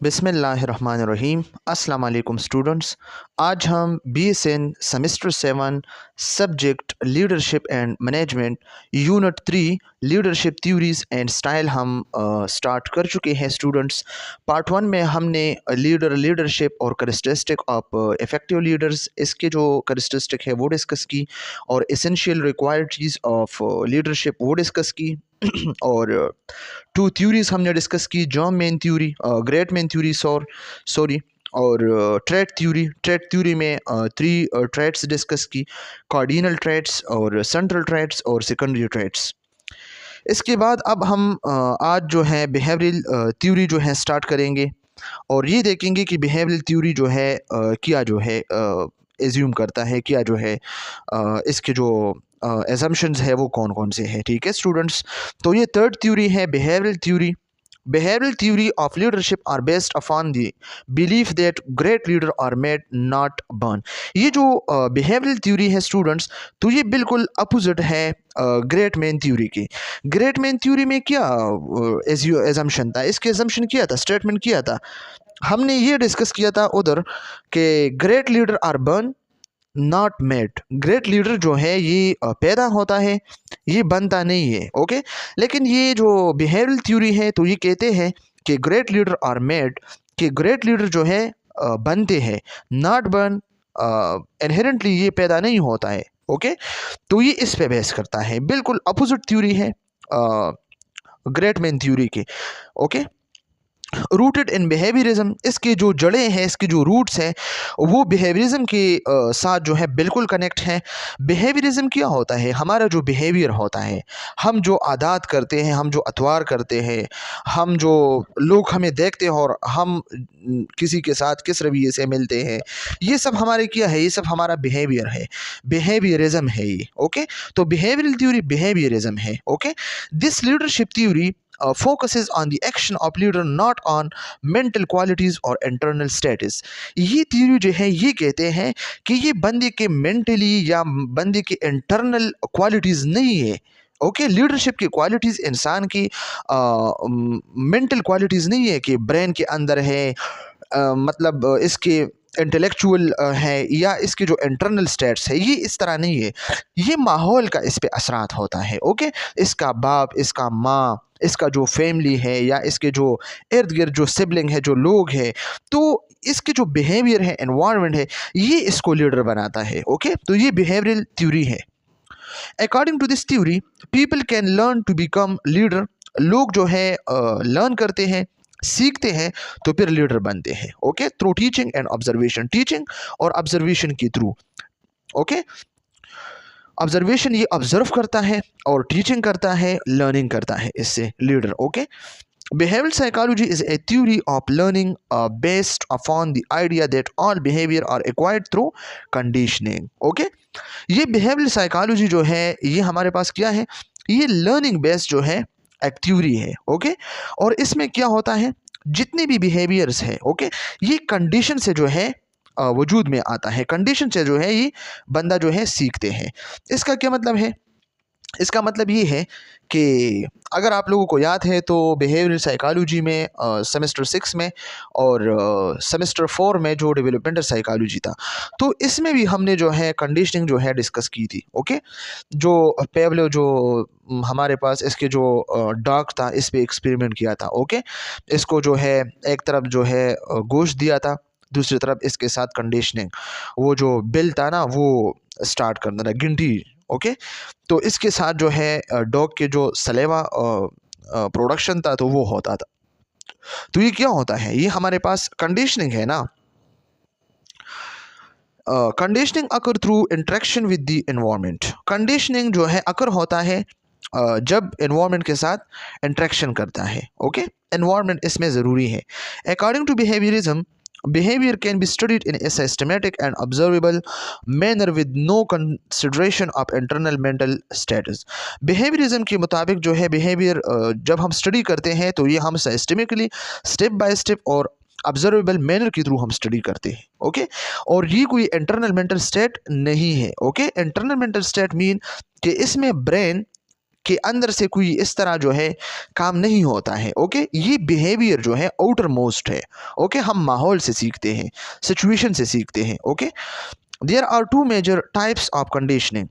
बिस्मिल्लाहिर्रहमानिर्रहीम। अस्सलाम वालेकुम स्टूडेंट्स। आज हम BSN semester 7 subject leadership and management unit 3 leadership theories and style हम स्टार्ट कर चुके हैं स्टूडेंट्स। पार्ट 1 में हमने लीडरशिप और करैक्टरिस्टिक ऑफ इफ़ेक्टिव लीडर्स, इसके जो करैक्टरिस्टिक है वो डिस्कस की, और essential required cheese of leadership वो डिस्कस की और टू थ्योरीज हमने डिस्कस की, John main theory, great main theory sorry, और ट्रेड थ्योरी में 3 ट्रेड्स डिस्कस की, कार्डिनल ट्रेड्स और सेंट्रल ट्रेड्स और सेकेंडरी ट्रेड्स। इसके बाद अब हम आज जो है बिहेवियरल थ्योरी जो है स्टार्ट करेंगे, और ये देखेंगे कि बिहेवियरल थ्योरी जो है क्या जो है एज्यूम करता है, क्या जो है इसके जो एजम्पशंस है वो कौन कौन से हैं। ठीक है स्टूडेंट्स, तो ये थर्ड थ्योरी है behavioural theory. Behavioral theory of leadership are based upon the belief that great leader are made not born। ये जो behavioral theory है स्टूडेंट्स, तो ये बिल्कुल अपोजिट है ग्रेट मैन थ्योरी की। ग्रेट मैन थ्योरी में क्या एजम्पशन था, इसके एजम्पशन किया था, स्टेटमेंट किया था, हमने ये डिस्कस किया था उधर कि great leader are born not made. Great leader जो है ये पैदा होता है, ये बनता नहीं है। ओके, लेकिन ये जो बिहेवियरल थ्योरी है तो ये कहते हैं कि ग्रेट लीडर आर मेड, कि ग्रेट लीडर जो है बनते हैं, नॉट बर्न, इनहेरेंटली ये पैदा नहीं होता है। ओके, तो ये इस पे बेस करता है, बिल्कुल अपोजिट थ्योरी है ग्रेट मैन थ्योरी के। ओके, रूटेड इन बिहेवियरिज्म, इसके जो जड़ें हैं, इसके जो रूट्स हैं वो बिहेवियरिज्म के साथ जो है बिल्कुल कनेक्ट हैं। बिहेवियरिज्म क्या होता है, हमारा जो बिहेवियर होता है, हम जो आदात करते हैं, हम जो अतवार करते हैं, हम जो लोग हमें देखते हैं और हम किसी के साथ किस रवैये से मिलते हैं, ये सब हमारे क्या है, ये सब हमारा बिहेवियर है, बिहेवियरिज्म है ये। ओके, तो बिहेवियरल थ्योरी बिहेवियरिज्म है। Okay, this leadership theory focuses on the action of leader not on mental qualities or internal status। ये थ्योरी जो है ये कहते हैं कि ये बंदे के मेंटली या बंदे के इंटरनल क्वालिटीज़ नहीं है। ओके, लीडरशिप की क्वालिटीज़ इंसान की मेंटल क्वालिटीज़ नहीं है कि ब्रेन के अंदर है, मतलब इसके इंटेलेक्चुअल है, या इसके जो इंटरनल स्टेट्स है, ये इस तरह नहीं है, ये माहौल का इस पे असरात होता है। ओके, इसका बाप, इसका माँ, इसका जो फैमिली है, या इसके जो इर्द गिर्द जो सिबलिंग है, जो लोग हैं, तो इसके जो बिहेवियर है, एनवायरनमेंट है, ये इसको लीडर बनाता है। ओके, तो ये बिहेवियरल थ्योरी है। According to this theory people can learn to become leader. लोग जो है लर्न करते हैं, सीखते हैं, तो फिर लीडर बनते हैं। Okay, through teaching and observation, teaching और ऑब्जर्वेशन के थ्रू। ओके, ऑब्जर्वेशन ये ऑब्जर्व करता है और टीचिंग करता है, लर्निंग करता है, इससे leader. Okay, behavioral psychology is a theory of learning based upon the idea that all behavior are acquired through conditioning। okay, ये behavioral psychology जो है ये हमारे पास क्या है, ये learning based जो है एक थ्योरी है। ओके, और इसमें क्या होता है, जितने भी बिहेवियर्स है, ओके, ये कंडीशन से जो है वजूद में आता है, कंडीशन से जो है ये बंदा जो है सीखते हैं। इसका क्या मतलब है, इसका मतलब ये है कि अगर आप लोगों को याद है तो बिहेवियरल साइकोलॉजी में सेमेस्टर 6 में और सेमेस्टर 4 में जो डेवलपमेंटल साइकोलॉजी था, तो इसमें भी हमने जो है कंडीशनिंग जो है डिस्कस की थी। ओके, जो पेवलो जो हमारे पास इसके जो डॉग था, इस पे एक्सपेरिमेंट किया था। ओके, इसको जो है एक तरफ जो है गोश्त दिया था, दूसरी तरफ इसके साथ कंडीशनिंग, वो जो बिल था ना वो स्टार्ट करना था, गिनती। ओके, तो इसके साथ जो है डॉग के जो सलेवा प्रोडक्शन था तो वो होता था। तो ये क्या होता है, ये हमारे पास कंडीशनिंग है ना। Conditioning occur through interaction with the environment. Conditioning जो है अकर होता है जब एनवायरनमेंट के साथ इंटरेक्शन करता है। ओके, एनवायरनमेंट इसमें ज़रूरी है। According to behaviourism, behavior can be studied in a systematic and observable manner with no consideration of internal mental status। behaviorism के मुताबिक जो है behavior जब हम स्टडी करते हैं तो ये हम सिस्टमिकली स्टेप बाय स्टेप और ऑब्जर्वेबल मैनर के थ्रू हम स्टडी करते हैं। ओके, और ये कोई इंटरनल मेंटल स्टेट नहीं है। Okay, internal mental state mean कि इसमें ब्रेन के अंदर से कोई इस तरह जो है काम नहीं होता है। ओके, ये बिहेवियर जो है आउटर मोस्ट है। ओके, हम माहौल से सीखते हैं, सिचुएशन से सीखते हैं। Okay, there are two major types of conditioning.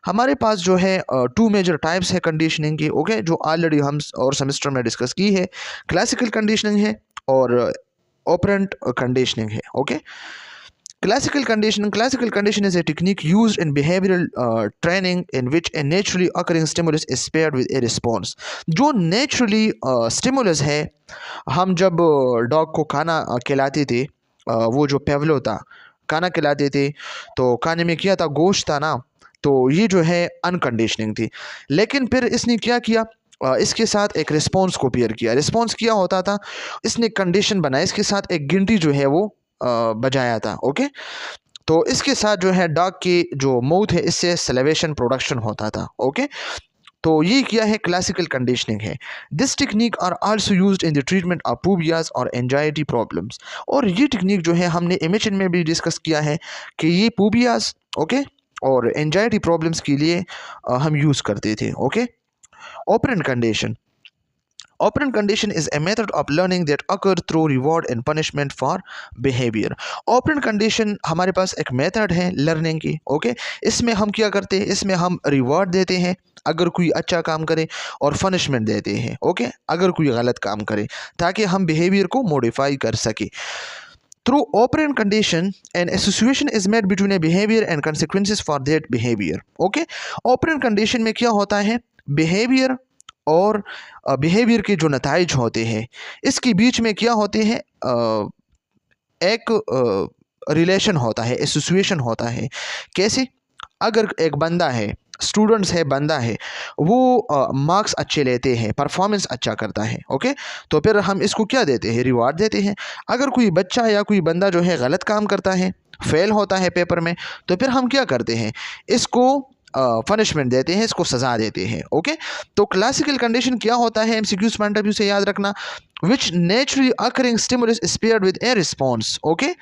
हमारे पास जो है टू मेजर टाइप्स है कंडीशनिंग की। ओके, जो ऑलरेडी हम और सेमेस्टर में डिस्कस की है। क्लासिकल कंडीशनिंग है और ऑपरेंट कंडीशनिंग है। Okay, classical condition is a technique used in behavioral training in which a naturally occurring stimulus is paired with a response। जो naturally stimulus है, हम जब डॉग को खाना खिलाते थे, वो जो पेवलो था, खाना खिलाते थे, तो खाने में क्या था, गोश्त था ना, तो ये जो है अनकंडीशनिंग थी। लेकिन फिर इसने क्या किया, इसके साथ एक रिस्पॉन्स को पेयर किया। रिस्पॉन्स क्या होता था, इसने कंडीशन बनाया, इसके साथ एक गिनती जो है वो बजाया था। ओके, तो इसके साथ जो है डॉग की जो माउथ है, इससे सलेवेशन प्रोडक्शन होता था। ओके, तो ये क्या है, क्लासिकल कंडीशनिंग है। This technique are also used in the treatment of phobias और एंजाइटी प्रॉब्लम्स। और ये टेक्निक जो है हमने इमेजिन में भी डिस्कस किया है कि ये फोबियाज, ओके, और एंजाइटी प्रॉब्लम्स के लिए हम यूज़ करते थे। Okay, operant condition. Operant condition is a method of learning that occur through reward and punishment for behavior। Operant condition हमारे पास एक मेथड है लर्निंग की। ओके, इसमें हम क्या करते हैं, इसमें हम रिवॉर्ड देते हैं अगर कोई अच्छा काम करे, और पनिशमेंट देते हैं ओके अगर कोई गलत काम करे, ताकि हम बिहेवियर को मॉडिफाई कर सके। Through operant condition, an association is made between a behavior and consequences for that behavior। Okay, operant condition में क्या होता है, बिहेवियर और बिहेवियर के जो नताइज होते हैं, इसके बीच में क्या होते हैं, एक रिलेशन होता है, एसोसिएशन होता है। कैसे, अगर एक बंदा है, स्टूडेंट्स है, बंदा है, वो मार्क्स अच्छे लेते हैं, परफॉर्मेंस अच्छा करता है, ओके, तो फिर हम इसको क्या देते हैं, रिवार्ड देते हैं। अगर कोई बच्चा या कोई बंदा जो है गलत काम करता है, फेल होता है पेपर में, तो फिर हम क्या करते हैं, इसको पनिशमेंट देते हैं, इसको सज़ा देते हैं। ओके, तो क्लासिकल कंडीशन क्या होता है, एमसीक्यूज पॉइंट ऑफ व्यू से याद रखना, which naturally occurring stimulus is paired with a response. Okay,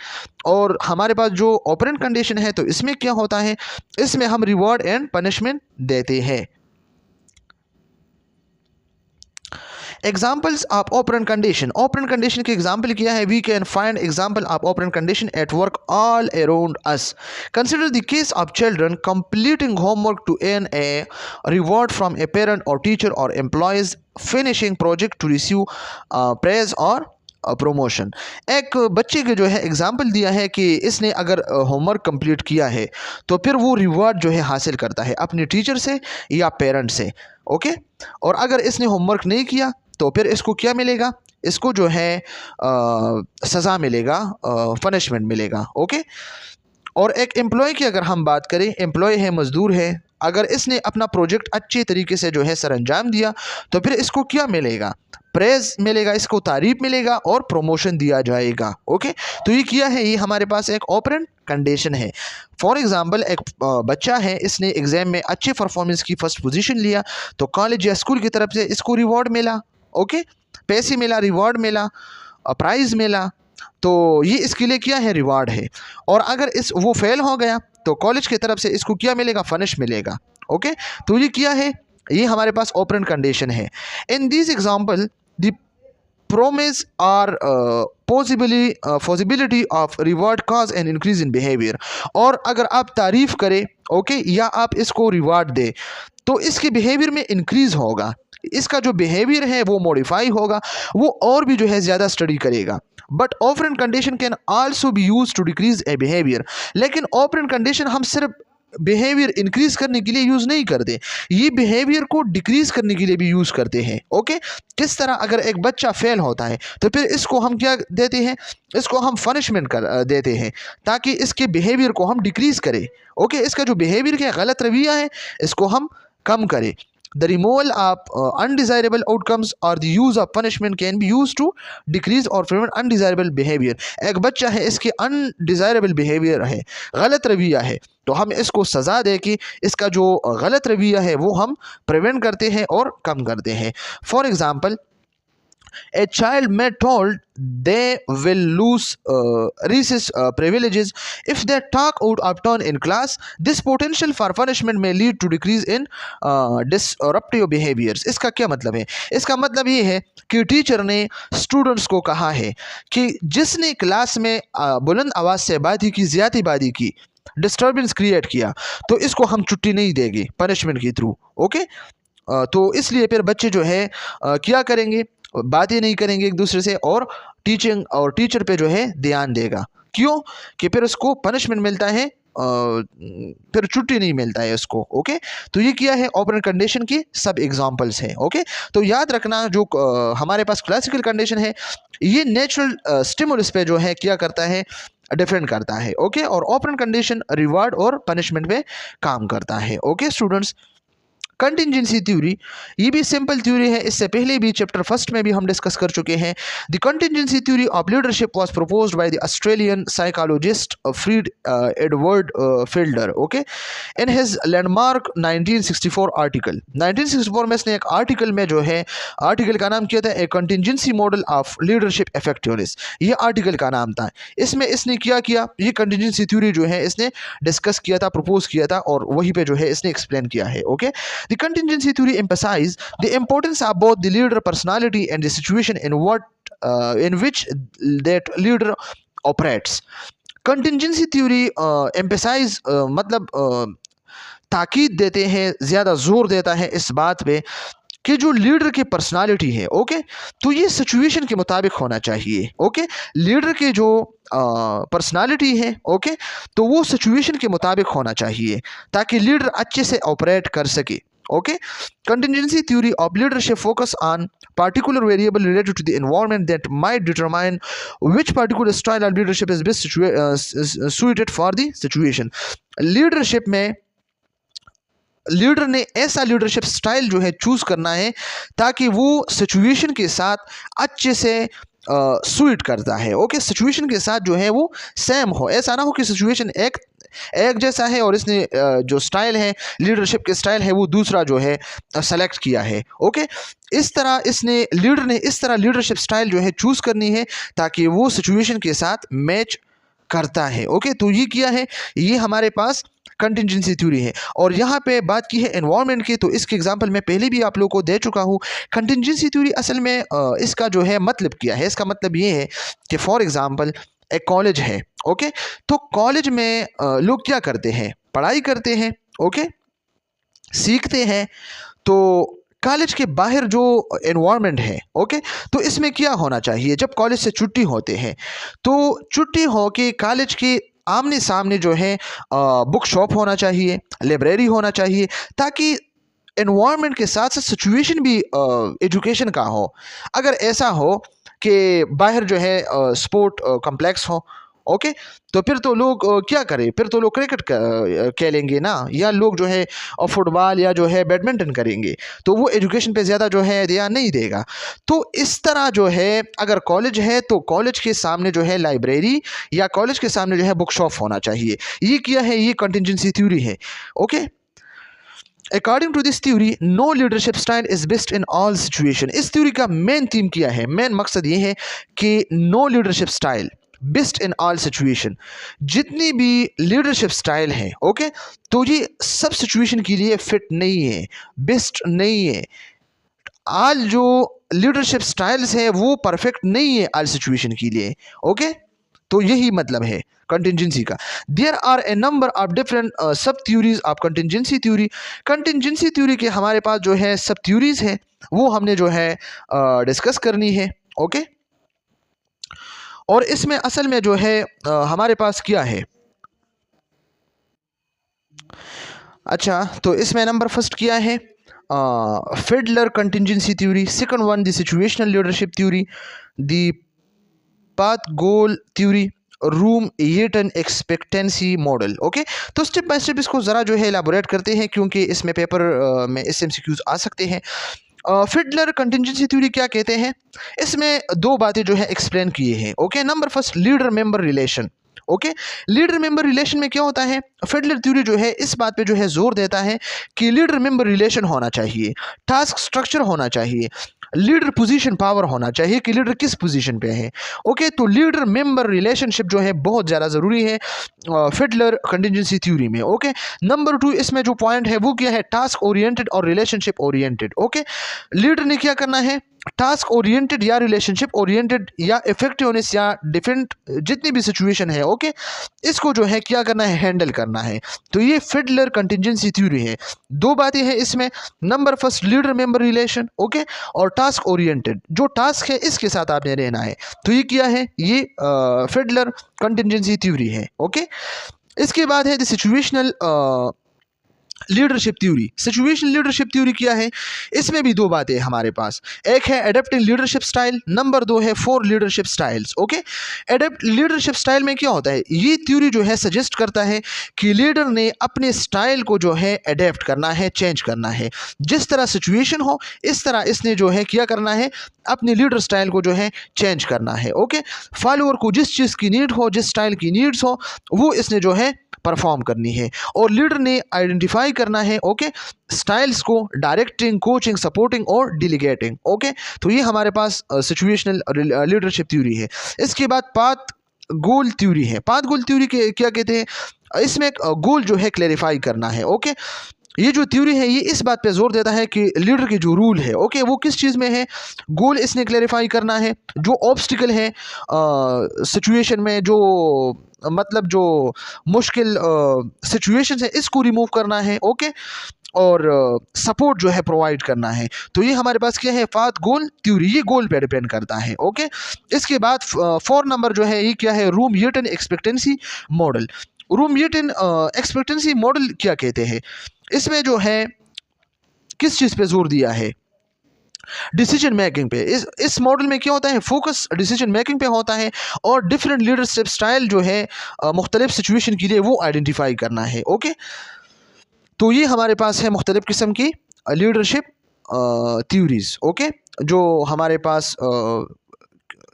और हमारे पास जो ऑपरेंट कंडीशन है, तो इसमें क्या होता है, इसमें हम रिवॉर्ड एंड पनिशमेंट देते हैं। Examples of operant condition. Operant condition के एग्जाम्पल क्या है, we can find example of operant condition at work all around us. Consider the case of children completing homework to earn a reward from a parent or teacher or employees, finishing project to receive praise और promotion. एक बच्चे के जो है example दिया है कि इसने अगर होमवर्क कंप्लीट किया है, तो फिर वो रिवॉर्ड जो है हासिल करता है अपने टीचर से या पेरेंट से। ओके, और अगर इसने होमवर्क नहीं किया, तो फिर इसको क्या मिलेगा, इसको जो है सज़ा मिलेगा, पनिशमेंट मिलेगा। ओके, और एक एम्प्लॉय की अगर हम बात करें, एम्प्लॉय है, मज़दूर है, अगर इसने अपना प्रोजेक्ट अच्छे तरीके से जो है सर अंजाम दिया, तो फिर इसको क्या मिलेगा, प्रेज मिलेगा, इसको तारीफ मिलेगा और प्रमोशन दिया जाएगा। ओके, तो ये क्या है, ये हमारे पास एक ऑपरेंट कंडीशन है। फॉर एग्जांपल, एक बच्चा है, इसने एग्जाम में अच्छे परफॉर्मेंस की फर्स्ट पोजीशन लिया, तो कॉलेज या स्कूल की तरफ से इसको रिवॉर्ड मिला। ओके, पैसे मिला, रिवॉर्ड मिला, प्राइज़ मिला, तो ये इसके लिए क्या है, रिवार्ड है। और अगर वो फेल हो गया, तो कॉलेज की तरफ से इसको क्या मिलेगा, फनिश मिलेगा। ओके, तो ये क्या है, ये हमारे पास ऑपरेंट कंडीशन है। In this example the promise or possibility of reward cause and increase in behavior। और अगर आप तारीफ करें, ओके, या आप इसको रिवार्ड दे, तो इसके बिहेवियर में इंक्रीज होगा, इसका जो बिहेवियर है वो मॉडिफाई होगा, वो और भी जो है ज़्यादा स्टडी करेगा। But operant condition can also be use to decrease a behaviour. लेकिन ऑपरेंट कंडीशन हम सिर्फ बिहेवियर इंक्रीज करने के लिए यूज़ नहीं करते, ये बिहेवियर को डिक्रीज करने के लिए भी यूज़ करते हैं। ओके, किस तरह, अगर एक बच्चा फेल होता है, तो फिर इसको हम क्या देते हैं, इसको हम पनिशमेंट कर देते हैं, ताकि इसके बिहेवियर को हम डिक्रीज करें। ओके, इसका जो बिहेवियर है, गलत रवैया है, इसको हम कम करें। The removal of undesirable outcomes or the use of punishment can be used to decrease or prevent undesirable behavior। एक बच्चा है, इसके undesirable behavior है, गलत रवैया है, तो हम इसको सज़ा दे के इसका जो गलत रवैया है वो हम प्रिवेंट करते हैं और कम करते हैं। For example, A child may told they will lose recess privileges if they talk out of turn in class. This potential for punishment may lead to decrease in disruptive behaviors. इसका क्या मतलब है? इसका मतलब ये है कि टीचर ने स्टूडेंट्स को कहा है कि जिसने क्लास में बुलंद आवाज़ से बात की, ज़्यादतीबाजी की, डिस्टर्बेंस क्रिएट किया, तो इसको हम छुट्टी नहीं देंगे पनिशमेंट के थ्रू। ओके, तो इसलिए फिर बच्चे जो है क्या करेंगे, बातें नहीं करेंगे एक दूसरे से, और टीचिंग और टीचर पे जो है ध्यान देगा। क्यों? कि फिर उसको पनिशमेंट मिलता है, फिर छुट्टी नहीं मिलता है उसको। ओके, तो ये किया है ऑपरेंट कंडीशन की सब एग्जांपल्स हैं। ओके, तो याद रखना जो हमारे पास क्लासिकल कंडीशन है ये नेचुरल स्टिमुलस पे जो है क्या करता है, डिफरेंट करता है। ओके, और ऑपरेंट कंडीशन रिवार्ड और पनिशमेंट पे काम करता है। ओके स्टूडेंट्स, कंटिजेंसी थ्योरी ये भी सिंपल थ्योरी है, इससे पहले भी चैप्टर फर्स्ट में भी हम डिस्कस कर चुके हैं। The contingency theory of leadership was proposed by the Australian psychologist Fred Edward Fiedler. Okay, in his landmark 1964 article, 1964 में इसने एक आर्टिकल में जो है, आर्टिकल का नाम किया था a contingency model of leadership effectiveness, ये आर्टिकल का नाम था। इसमें इसने क्या किया, ये कंटिजेंसी थ्योरी जो है इसने डिस्कस किया था, प्रपोज किया था, और वहीं पे जो है इसने एक्सप्लेन किया है। Okay, the contingency theory emphasizes the importance of both the leader personality and the situation in which that leader operates. Contingency theory emphasize मतलब ताकीद देते हैं, ज़्यादा जोर देता है इस बात पे कि जो लीडर की पर्सनालिटी है, ओके, तो ये सिचुएशन के मुताबिक होना चाहिए। ओके, लीडर के जो पर्सनालिटी है, ओके, तो वो सिचुएशन के मुताबिक होना चाहिए ताकि लीडर अच्छे से ऑपरेट कर सके। Okay, contingency theory of leadership focus on particular variable related to the environment that might determine which particular style of leadership is best suited for the situation. Leadership में लीडर ने ऐसा leadership style जो है choose करना है ताकि वो situation के साथ अच्छे से सूट करता है। ओके, सिचुएशन के साथ जो है वो सेम हो, ऐसा ना हो कि सिचुएशन एक जैसा है और इसने जो स्टाइल है, लीडरशिप के स्टाइल है, वो दूसरा जो है सेलेक्ट किया है। ओके, इस तरह लीडर ने इस तरह लीडरशिप स्टाइल जो है चूज करनी है ताकि वो सिचुएशन के साथ मैच करता है। ओके, तो ये किया है, ये हमारे पास कंटिजेंसी थ्योरी है। और यहाँ पे बात की है एनवायरनमेंट की, तो इसके एग्जांपल मैं पहले भी आप लोगों को दे चुका हूँ। कंटिजेंसी थ्योरी असल में इसका जो है मतलब क्या है, इसका मतलब ये है कि फॉर एग्जांपल एक कॉलेज है। ओके, तो कॉलेज में लोग क्या करते हैं, पढ़ाई करते हैं, ओके, सीखते हैं। तो कॉलेज के बाहर जो एनवायरनमेंट है, ओके, तो इसमें क्या होना चाहिए, जब कॉलेज से छुट्टी होते हैं तो छुट्टी हो के कॉलेज के आमने सामने जो है बुक शॉप होना चाहिए, लाइब्रेरी होना चाहिए, ताकि एनवायरनमेंट के साथ साथ सिचुएशन भी एजुकेशन का हो। अगर ऐसा हो कि बाहर जो है स्पोर्ट कॉम्प्लेक्स हो, ओके, तो फिर तो लोग क्या करें, फिर तो लोग क्रिकेट खेलेंगे ना, या लोग जो है फुटबॉल या जो है बैडमिंटन करेंगे, तो वो एजुकेशन पे ज़्यादा जो है ध्यान नहीं देगा। तो इस तरह जो है अगर कॉलेज है तो कॉलेज के सामने जो है लाइब्रेरी या कॉलेज के सामने जो है बुक शॉप होना चाहिए। ये किया है, ये कंटिजेंसी थ्योरी है। Okay, according to this theory no leadership style is best in all situation. इस थ्योरी का मेन थीम क्या है, मेन मकसद ये है कि no leadership style best in all situation, जितनी भी लीडरशिप स्टाइल है, ओके, तो ये सब सिचुएशन के लिए फिट नहीं है, बेस्ट नहीं है। ऑल जो लीडरशिप स्टाइल्स है वो परफेक्ट नहीं है ऑल सिचुएशन के लिए। ओके, तो यही मतलब है कंटिजेंसी का। There are a number of different sub theories of contingency theory. Contingency theory के हमारे पास जो है सब थ्योरीज है वो हमने जो है डिस्कस करनी है। ओके, और इसमें असल में जो है हमारे पास क्या है, अच्छा, तो इसमें नंबर फर्स्ट किया है Fiedler contingency theory, second one the situational leadership theory, the path goal theory, Vroom Yetton expectancy model. Okay, तो स्टेप बाय स्टेप इसको ज़रा जो है एलाबोरेट करते हैं क्योंकि इसमें पेपर में एमसीक्यूज आ सकते हैं। फिडलर कंटिजेंसी थ्योरी क्या कहते हैं, इसमें दो बातें जो है एक्सप्लेन किए हैं। Okay, number first leader member relation. Okay, leader member relation में क्या होता है, फिडलर थ्योरी जो है इस बात पे जो है जोर देता है कि लीडर मेंबर रिलेशन होना चाहिए, टास्क स्ट्रक्चर होना चाहिए। लीडर पोजीशन पावर होना चाहिए कि लीडर किस पोजीशन पे है। ओके, तो लीडर मेंबर रिलेशनशिप जो है बहुत ज़्यादा ज़रूरी है फिडलर कंटिजेंसी थ्योरी में। ओके, नंबर 2 इसमें जो पॉइंट है वो क्या है, टास्क ओरिएंटेड और रिलेशनशिप ओरिएंटेड। ओके, लीडर ने क्या करना है, टास्क ओरिएंटेड या रिलेशनशिप ओरिएंटेड या इफेक्टिवनेस या डिफरेंट जितनी भी सिचुएशन है, ओके, इसको जो है क्या करना है, हैंडल करना है। तो ये फिडलर कंटिजेंसी थ्योरी है। दो बातें हैं इसमें, number first leader member relation, okay, और टास्क ओरिएंटेड जो टास्क है इसके साथ आपने रहना है। तो ये क्या है, ये फिडलर कंटिजेंसी थ्योरी है। ओके, इसके बाद है the situational leadership theory. Situational leadership theory क्या है, इसमें भी दो बातें हमारे पास, एक है एडेप्टिंग लीडरशिप स्टाइल, नंबर 2 है 4 leadership styles. Okay, adept leadership style में क्या होता है, ये थ्योरी जो है सजेस्ट करता है कि लीडर ने अपने स्टाइल को जो है एडेप्ट करना है, चेंज करना है। जिस तरह सिचुएशन हो इस तरह इसने जो है क्या करना है, अपने लीडर स्टाइल को जो है चेंज करना है। ओके, फॉलोअर को जिस चीज़ की नीड हो, जिस स्टाइल की नीड्स हो, वो इसने जो है परफॉर्म करनी है। और लीडर ने आइडेंटिफाई करना है, ओके, स्टाइल्स को, डायरेक्टिंग, कोचिंग, सपोर्टिंग और डिलीगेटिंग। ओके, तो ये हमारे पास सिचुएशनल लीडरशिप थ्योरी है। इसके बाद पाथ गोल थ्योरी है। पाथ गोल थ्योरी के क्या कहते हैं, इसमें गोल जो है क्लेरिफाई करना है। ओके, ये जो थ्योरी है ये इस बात पे जोर देता है कि लीडर के जो रूल है, ओके, वो किस चीज़ में है, गोल इसने क्लेरिफाई करना है, जो ऑब्स्टिकल है सिचुएशन में, जो मतलब जो मुश्किल सिचुएशन है इसको रिमूव करना है। ओके, और सपोर्ट जो है प्रोवाइड करना है। तो ये हमारे पास क्या है, पाथ गोल थ्योरी, ये गोल पे डिपेंड करता है। ओके, इसके बाद 4 नंबर जो है ये क्या है, room U-turn expectancy model. Room U-turn expectancy model क्या कहते हैं, इसमें जो है किस चीज़ पे जोर दिया है, डिसीजन मेकिंग पे। इस मॉडल में क्या होता है, फोकस डिसीजन मेकिंग पे होता है और डिफरेंट लीडरशिप स्टाइल जो है मुख्तलिफ सिचुएशन के लिए वो आइडेंटिफाई करना है। ओके, तो ये हमारे पास है मुख्तलिफ किस्म की लीडरशिप थ्योरीज। ओके, जो हमारे पास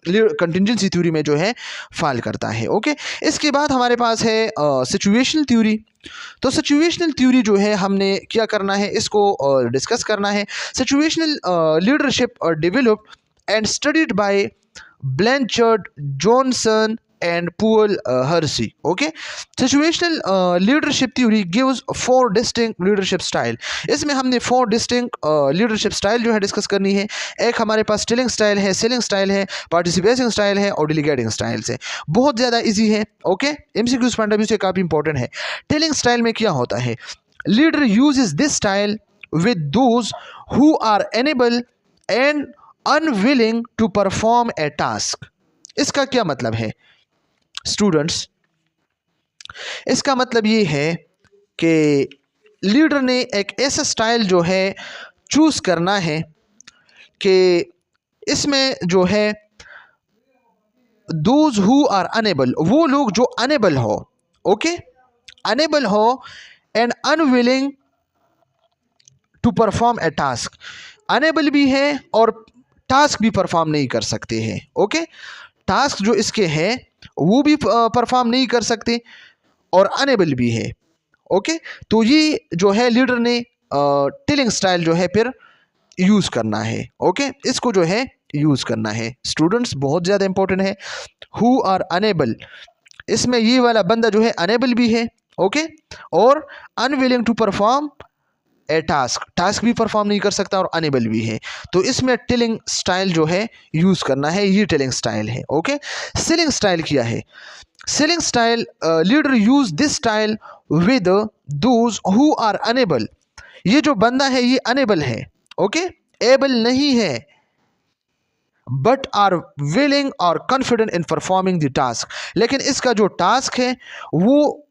कंटिजेंसी थ्योरी में जो है फाल करता है। ओके, इसके बाद हमारे पास है सिचुएशनल थ्योरी। तो सिचुएशनल थ्योरी जो है हमने क्या करना है, इसको डिस्कस करना है। Situational leadership developed and studied by Blanchard, Johnson and Paul Hersey. Okay, situational leadership theory gives 4 distinct leadership style. इसमें हमने 4 distinct leadership style जो है डिस्कस करनी है। एक हमारे पास टेलिंग स्टाइल है, सेलिंग स्टाइल है, पार्टिसिपेटिंग स्टाइल है और डिलीगेटिंग स्टाइल है। बहुत ज़्यादा इजी है। Okay, MCQs point of view से काफ़ी इंपॉर्टेंट है। टेलिंग स्टाइल में क्या होता है, leader uses this style with those who are unable and unwilling to perform a task. इसका क्या मतलब है स्टूडेंट्स, इसका मतलब ये है कि लीडर ने एक ऐसा स्टाइल जो है चूज़ करना है कि इसमें जो है दोज हु आर अनेबल, वो लोग जो अनेबल हो, ओके, अनेबल हो, and unwilling to perform a task, unable भी है और टास्क भी परफॉर्म नहीं कर सकते हैं। ओके, टास्क जो इसके हैं वो भी परफॉर्म नहीं कर सकते और अनेबल भी है। ओके, तो ये जो है लीडर ने टेलिंग स्टाइल जो है फिर यूज़ करना है। ओके, इसको जो है यूज़ करना है स्टूडेंट्स, बहुत ज़्यादा इंपॉर्टेंट है। हु आर अनेबल, इसमें ये वाला बंदा जो है अनेबल भी है, ओके, और unwilling to perform a task, task भी परफॉर्म नहीं कर सकता और अनेबल भी है। तो इसमें टेलिंग स्टाइल जो है यूज़ करना है, ये टेलिंग स्टाइल है। ओके, सेलिंग स्टाइल क्या है, selling style leader use this style with those who are unable. ये जो बंदा है ये अनेबल है, ओके, एबल नहीं है, बट आर विलिंग और confident in performing the task. लेकिन इसका जो टास्क है वो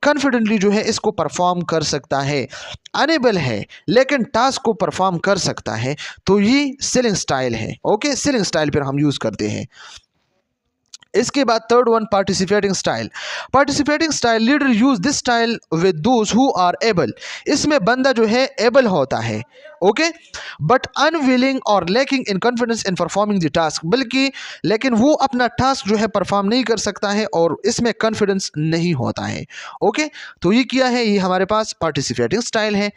कॉन्फिडेंटली जो है इसको परफॉर्म कर सकता है, अनेबल है लेकिन टास्क को परफॉर्म कर सकता है। तो ये सेलिंग स्टाइल है। ओके, सेलिंग स्टाइल पर हम यूज़ करते हैं। इसके बाद third one participating style. Participating style, leader use this style with those who are able. इसमें बंदा जो है एबल होता है, ओके, बट अनविलिंग और lacking in confidence in performing the task, बल्कि लेकिन वो अपना टास्क जो है परफॉर्म नहीं कर सकता है और इसमें कॉन्फिडेंस नहीं होता है, ओके। तो ये क्या है, ये हमारे पास पार्टिसिपेटिंग स्टाइल है,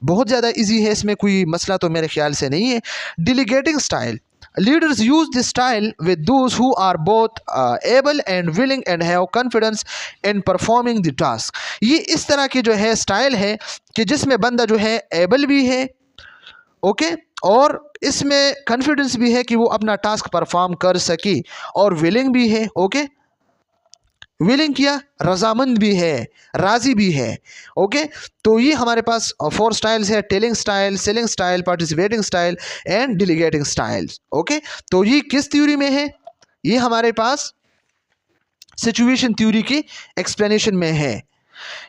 बहुत ज़्यादा इजी है, इसमें कोई मसला तो मेरे ख्याल से नहीं है। Delegating style, leaders use this style with those who are both able and willing and have confidence in performing the task। ये इस तरह की जो है स्टाइल है कि जिसमें बंदा जो है एबल भी है, ओके, और इसमें कॉन्फिडेंस भी है कि वो अपना टास्क परफॉर्म कर सके, और विलिंग भी है, ओके, विलिंग किया, रजामंद भी है, राजी भी है, ओके। तो ये हमारे पास 4 स्टाइल्स है, telling style, selling style, participating style and delegating styles, okay. तो ये किस थ्योरी में है, ये हमारे पास सिचुएशन थ्योरी की एक्सप्लेनेशन में है।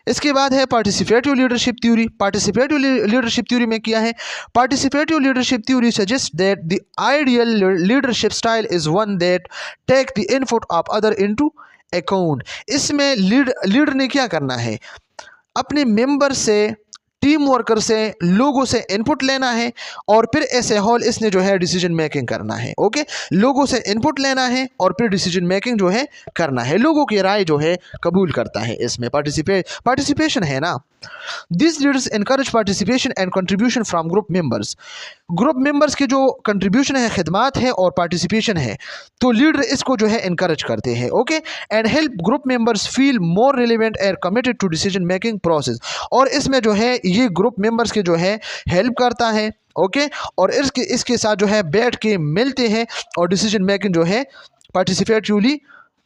इसके बाद है participative leadership theory. Participative leadership theory में क्या है, participative leadership theory suggest that the ideal leadership style is one that take the input of other into account. इसमें लीडर ने क्या करना है, अपने मेंबर से, टीम वर्कर से, लोगों से इनपुट लेना है और फिर ऐसे होल इसने जो है डिसीजन मेकिंग करना है, ओके। लोगों से इनपुट लेना है और फिर डिसीजन मेकिंग जो है करना है, लोगों की राय जो है कबूल करता है, इसमें पार्टिसिपेशन है ना। This leaders encourage participation and contribution from group members. Group members के जो कंट्रीब्यूशन है, खिदमात है और पार्टिसिपेशन है, तो लीडर इसको जो है इनकरेज करते हैं, okay. And help group members feel more relevant and committed to decision making process. और इसमें जो है ये ग्रुप मेंबर्स के जो है हेल्प करता है, ओके, और इसके साथ जो है बैठ के मिलते हैं और डिसीजन मेकिंग जो है पार्टिसिपेटिवली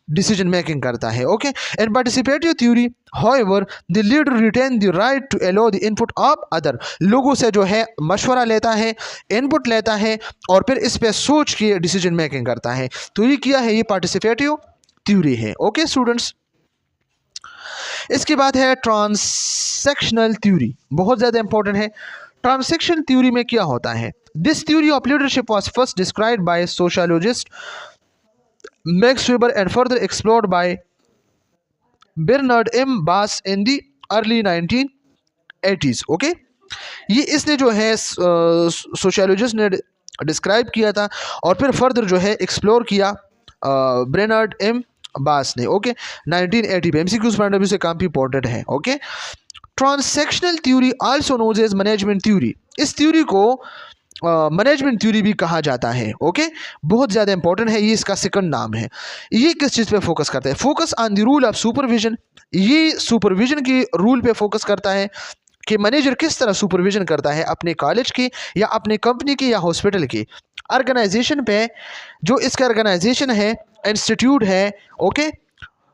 डिसीजन मेकिंग करता है, okay. In participative theory however the leader retain the right to allow the input of other. लोगों से जो है मशवरा लेता है, इनपुट लेता है और फिर इस पे सोच के डिसीजन मेकिंग करता है। तो ये क्या है, ये पार्टिसिपेटिव थ्योरी है, ओके स्टूडेंट्स। इसके बाद है ट्रांसैक्शनल थ्योरी, बहुत ज़्यादा इंपॉर्टेंट है। ट्रांसैक्शनल थ्योरी में क्या होता है, this theory of leadership was first described bye sociologist max weber and further explored by Bernard M. Bass in the early 1980s, okay. ये इसने जो है सोशियोलॉजिस्ट ने डिस्क्राइब किया था और फिर फर्दर जो है एक्सप्लोर किया ब्रेनार्ड एम बास ने, ओके, 1980 पे। एमसीक्यूज पॉइंट ऑफ व्यू से काफ़ी इंपॉर्टेंट है, okay. Transactional theory also known as management theory, इस थ्योरी को मैनेजमेंट थ्योरी भी कहा जाता है, ओके। बहुत ज़्यादा इंपॉर्टेंट है, ये इसका सेकंड नाम है। ये किस चीज़ पे फोकस करता है, focus on the rule of supervision. ये सुपरविजन की रूल पे फोकस करता है कि मैनेजर किस तरह सुपरविजन करता है अपने कॉलेज की या अपने कंपनी की या हॉस्पिटल की ऑर्गेनाइजेशन पे, जो इसका ऑर्गेनाइजेशन है, इंस्टीट्यूट है, ओके।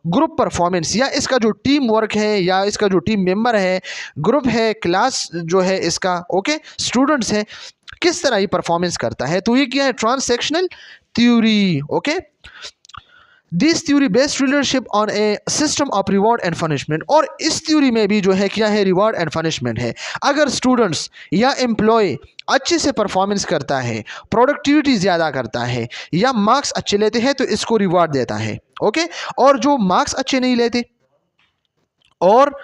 ग्रुप परफॉर्मेंस या इसका जो टीम वर्क है या इसका जो टीम मेंबर है, ग्रुप है, क्लास जो है इसका, ओके, स्टूडेंट्स हैं, किस तरह ये परफॉर्मेंस करता है। तो ये क्या है, transactional theory, okay. This theory based leadership on A system of reward and punishment. और इस थ्योरी में भी जो है क्या है, रिवॉर्ड एंड पनिशमेंट है। अगर स्टूडेंट्स या एम्प्लॉय अच्छे से परफॉर्मेंस करता है, प्रोडक्टिविटी ज़्यादा करता है या मार्क्स अच्छे लेते हैं तो इसको रिवॉर्ड देता है, ओके। और जो मार्क्स अच्छे नहीं लेते और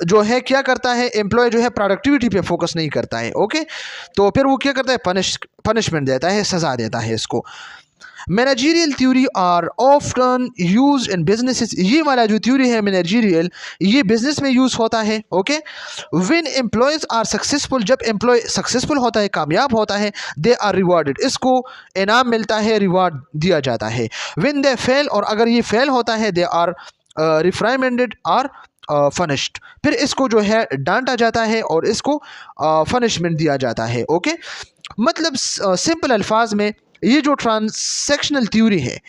जो है क्या करता है, एम्प्लॉय जो है प्रोडक्टिविटी पे फोकस नहीं करता है, ओके, तो फिर वो क्या करता है, पनिशमेंट देता है, सज़ा देता है इसको। Managerial theory are often use in businesses. ये वाला जो थ्योरी है मैनेजरियल, ये बिजनेस में यूज होता है, okay. When employees are successful, जब एम्प्लॉय सक्सेसफुल होता है, कामयाब होता है, दे आर रिवॉर्डेड, इसको इनाम मिलता है, रिवॉर्ड दिया जाता है। व्हेन दे फेल, और अगर ये फेल होता है, दे आर रिफ्राइमेंडेड और फनिश्ड, फिर इसको जो है डांटा जाता है और इसको फनिशमेंट दिया जाता है, ओके। मतलब सिंपल अल्फाज में ये जो ट्रांसैक्शनल थ्योरी है,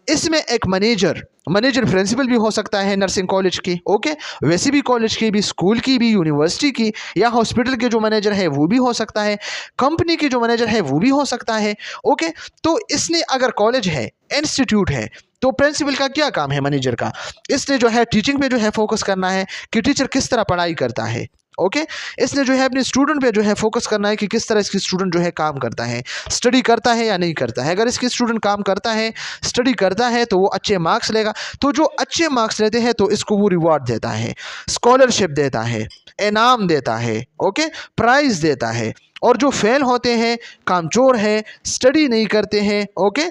इसमें एक मैनेजर प्रिंसिपल भी हो सकता है नर्सिंग कॉलेज की, ओके, वैसे भी कॉलेज की भी, स्कूल की भी, यूनिवर्सिटी की या हॉस्पिटल के जो मैनेजर है वो भी हो सकता है, कंपनी के जो मैनेजर है वो भी हो सकता है, ओके। तो इसने अगर कॉलेज है, इंस्टीट्यूट है, तो प्रिंसिपल का क्या काम है, मैनेजर का, इसने जो है टीचिंग पे जो है फोकस करना है कि टीचर किस तरह पढ़ाई करता है, ओके। इसने जो है अपने स्टूडेंट पे जो है फोकस करना है कि किस तरह इसकी स्टूडेंट जो है काम करता है, स्टडी करता है या नहीं करता है। अगर इसकी स्टूडेंट काम करता है, स्टडी करता है, तो वो अच्छे मार्क्स लेगा। तो जो अच्छे मार्क्स लेते हैं तो इसको वो रिवॉर्ड देता है, स्कॉलरशिप देता है, इनाम देता है, ओके, प्राइज देता है। और जो फेल होते हैं, कामचोर है, स्टडी नहीं करते हैं, ओके,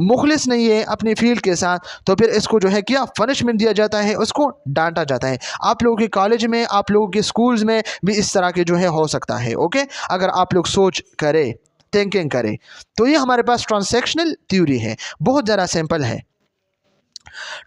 मुखलिस नहीं है अपनी फील्ड के साथ, तो फिर इसको जो है क्या पनिशमेंट दिया जाता है, उसको डांटा जाता है। आप लोगों के कॉलेज में, आप लोगों के स्कूल्स में भी इस तरह के जो है हो सकता है, ओके, अगर आप लोग सोच करें, थिंकिंग करें। तो ये हमारे पास ट्रांसैक्शनल थ्योरी है, बहुत ज़्यादा सिंपल है।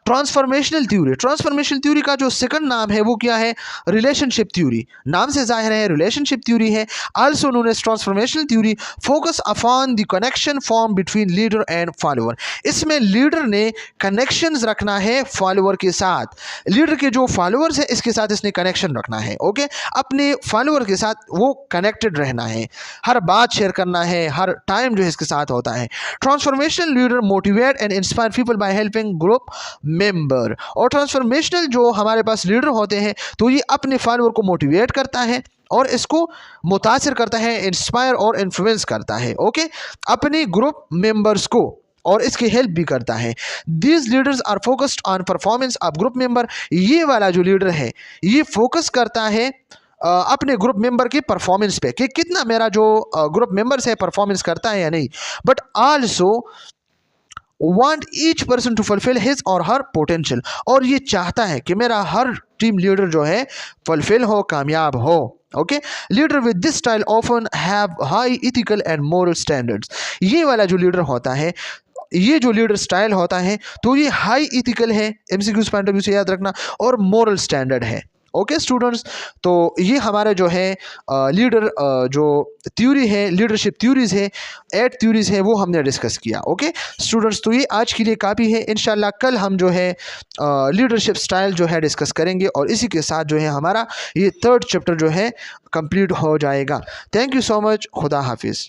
ट्रांसफॉर्मेशनल थ्योरी, ट्रांसफॉर्मेशनल थ्योरी का जो सेकंड नाम है वो क्या है, रिलेशनशिप थ्योरी। नाम से जाहिर है रिलेशनशिप थ्योरी है। Also known as transformational theory focus upon the connection form between leader and follower. इसमें लीडर ने कनेक्शंस रखना है फॉलोअर के साथ, लीडर के जो फॉलोअर्स है इसके साथ इसने कनेक्शन रखना है, ओके, अपने फॉलोअर के साथ वो कनेक्टेड रहना है, हर बात शेयर करना है, हर टाइम जो है इसके साथ होता है। Transformational leader motivate and inspire people by helping group member. और ट्रांसफॉर्मेशनल जो हमारे पास लीडर होते हैं तो ये अपने फॉलोअर को मोटिवेट करता है और इसको मुतासिर करता है, इंस्पायर और इन्फ्लुएंस करता है, ओके, अपने ग्रुप मेंबर्स को, और इसकी हेल्प भी करता है। These leaders are focused on performance of group member. ये वाला जो लीडर है ये फोकस करता है अपने ग्रुप मेंबर की परफॉर्मेंस पे कि कितना मेरा जो ग्रुप मेंबर्स है परफॉर्मेंस करता है या नहीं, but also want each person to fulfill his or her potential। और ये चाहता है कि मेरा हर टीम लीडर जो है फुलफिल हो, कामयाब हो, okay. Leader with this style often have high ethical and moral standards. ये वाला जो लीडर होता है, ये जो लीडर स्टाइल होता है तो ये हाई इथिकल है, एमसीक्यूज पॉइंट ऑफ व्यू से याद रखना, और मोरल स्टैंडर्ड है, ओके स्टूडेंट्स। तो ये हमारे जो है लीडर जो थ्योरी है, लीडरशिप थ्योरीज है, 8 थ्योरीज है, वो हमने डिस्कस किया, ओके स्टूडेंट्स। तो ये आज के लिए काफ़ी है। इंशाल्लाह कल हम जो है लीडरशिप स्टाइल जो है डिस्कस करेंगे, और इसी के साथ जो है हमारा ये 3rd चैप्टर जो है कंप्लीट हो जाएगा। Thank you so much. खुदा हाफिज़।